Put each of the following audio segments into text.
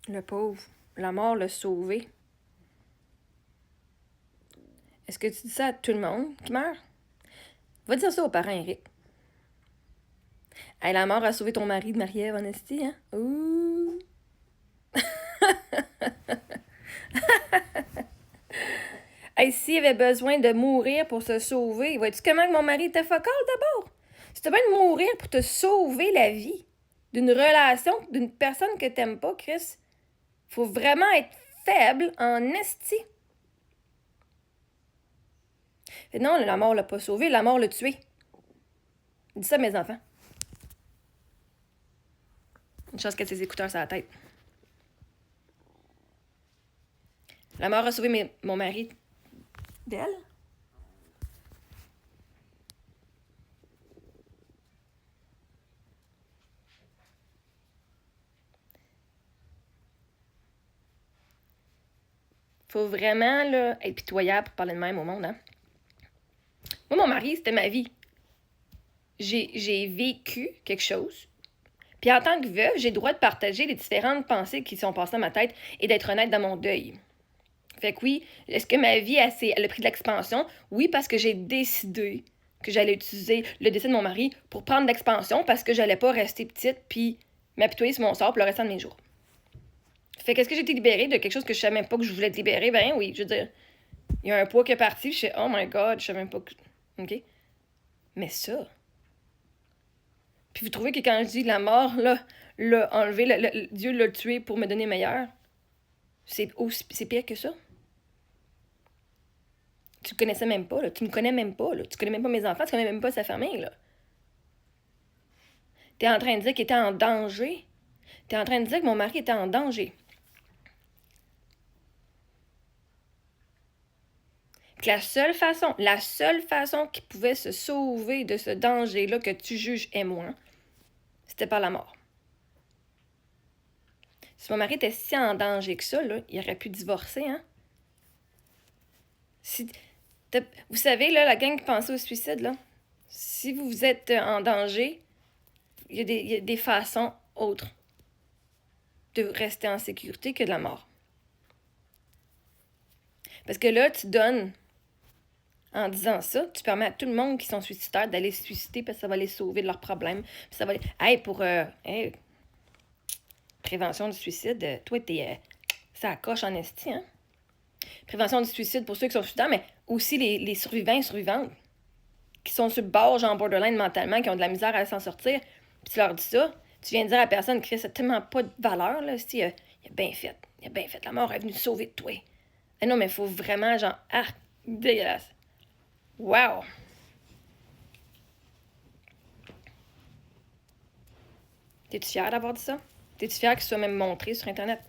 Le pauvre. La mort l'a sauvé. Est-ce que tu dis ça à tout le monde qui meurt? Va dire ça aux parents, Eric. Hey, la mort a sauvé ton mari de Marie-Ève, en esti, hein? Ouh! Hey, s'il avait besoin de mourir pour se sauver, vois-tu comment que mon mari était focal d'abord? Si t'as besoin de mourir pour te sauver la vie d'une relation, d'une personne que t'aimes pas, Chris, faut vraiment être faible en esti. Non, la mort l'a pas sauvé, la mort l'a tué. Dis ça à mes enfants. Une chance qu'elle a ses écouteurs sur la tête. La mort a sauvé mon mari d'elle. Faut vraiment là, être pitoyable pour parler de même au monde. Hein? Moi, mon mari, c'était ma vie. J'ai vécu quelque chose. Puis en tant que veuve, j'ai le droit de partager les différentes pensées qui sont passées dans ma tête et d'être honnête dans mon deuil. Fait que oui, est-ce que ma vie elle a pris de l'expansion? Oui, parce que j'ai décidé que j'allais utiliser le décès de mon mari pour prendre de l'expansion parce que j'allais pas rester petite puis m'apitoyer sur mon sort pour le restant de mes jours. Fait qu'est-ce que j'ai été libérée de quelque chose que je savais même pas que je voulais être libérée? Ben oui, je veux dire, il y a un poids qui est parti, je sais, oh my god, je savais même pas que... OK? Mais ça... Puis vous trouvez que quand je dis la mort, là, l'a enlevé, Dieu l'a tué pour me donner meilleur, c'est pire que ça? Tu le connaissais même pas, là. Tu me connais même pas, là. Tu connais même pas mes enfants, tu connais même pas sa famille, là. T'es en train de dire qu'il était en danger. T'es en train de dire que mon mari était en danger. Que la seule façon qu'il pouvait se sauver de ce danger-là que tu juges et moi, c'était par la mort. Si mon mari était si en danger que ça, là, il aurait pu divorcer, hein? Vous savez, là, la gang qui pensait au suicide, là, si vous êtes en danger, il y a des façons autres de rester en sécurité que de la mort. Parce que là, tu donnes, en disant ça, tu permets à tout le monde qui sont suicidaires d'aller se suicider parce que ça va les sauver de leurs problèmes. Puis ça va les... Hey, prévention du suicide, toi, ça coche en esti, hein? Prévention du suicide pour ceux qui sont suicidaires, mais aussi les survivants et survivantes qui sont sur le bord, genre borderline mentalement, qui ont de la misère à s'en sortir. Puis tu leur dis ça, tu viens de dire à la personne, Chris, ça n'a tellement pas de valeur, là, il a bien fait. Il a bien fait. La mort est venue te sauver de toi. Ah non, mais il faut vraiment, genre, dégueulasse. Wow! T'es-tu fière d'avoir dit ça? T'es-tu fière qu'il soit même montré sur Internet?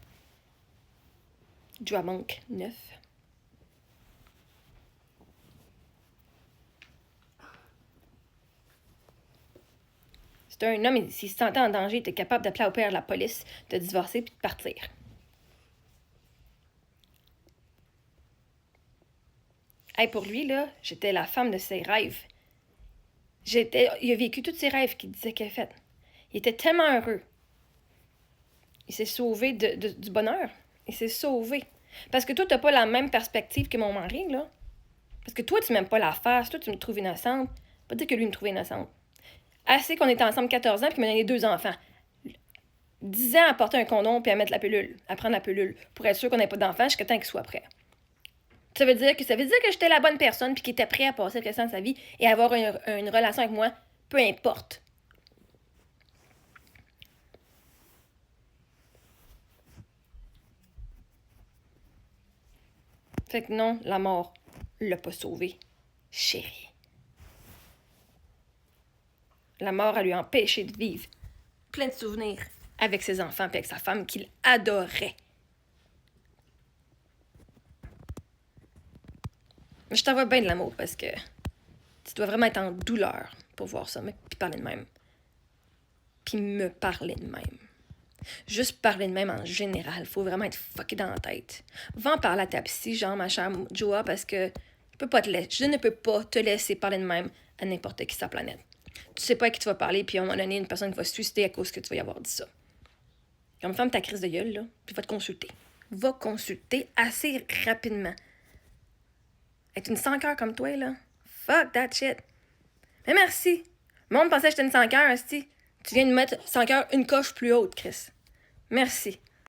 Dramonk 9. C'est un homme, s'il se sentait en danger, il était capable d'appeler au père de la police, de divorcer puis de partir. Hey, pour lui, là, j'étais la femme de ses rêves. Il a vécu tous ses rêves qu'il disait qu'il avait fait. Il était tellement heureux. Il s'est sauvé du bonheur. Il s'est sauvé. Parce que toi, t'as pas la même perspective que mon mari, là. Parce que toi, tu m'aimes pas la face. Toi, tu me trouves innocente. Pas dire que lui me trouvait innocente. Assez qu'on était ensemble 14 ans puis qu'il m'a donné 2 enfants. 10 ans à porter un condom puis à mettre la pilule, à prendre la pilule, pour être sûr qu'on n'ait pas d'enfants jusqu'à temps qu'il soit prêt. Ça veut dire que j'étais la bonne personne puis qu'il était prêt à passer le restant de sa vie et avoir une relation avec moi, peu importe. Fait que non, la mort l'a pas sauvé, chérie. La mort a lui empêché de vivre plein de souvenirs avec ses enfants et avec sa femme qu'il adorait. Mais je t'envoie bien de l'amour parce que tu dois vraiment être en douleur pour voir ça, puis parler de même. Puis me parler de même. Juste parler de même en général, faut vraiment être fucké dans la tête. Va en parler à ta psy, genre ma chère Joa, parce que je ne peux pas te laisser parler de même à n'importe qui sur la planète. Tu sais pas à qui tu vas parler, puis à un moment donné, une personne qui va se suicider à cause que tu vas y avoir dit ça. Comme ferme ta crise de gueule, là, puis va te consulter. Va consulter assez rapidement. Être une 100 cœurs comme toi, là, fuck that shit. Mais merci. Le monde pensait que j'étais une 100 cœurs, esti. Tu viens de mettre 100 cœurs une coche plus haute, Chris. Merci.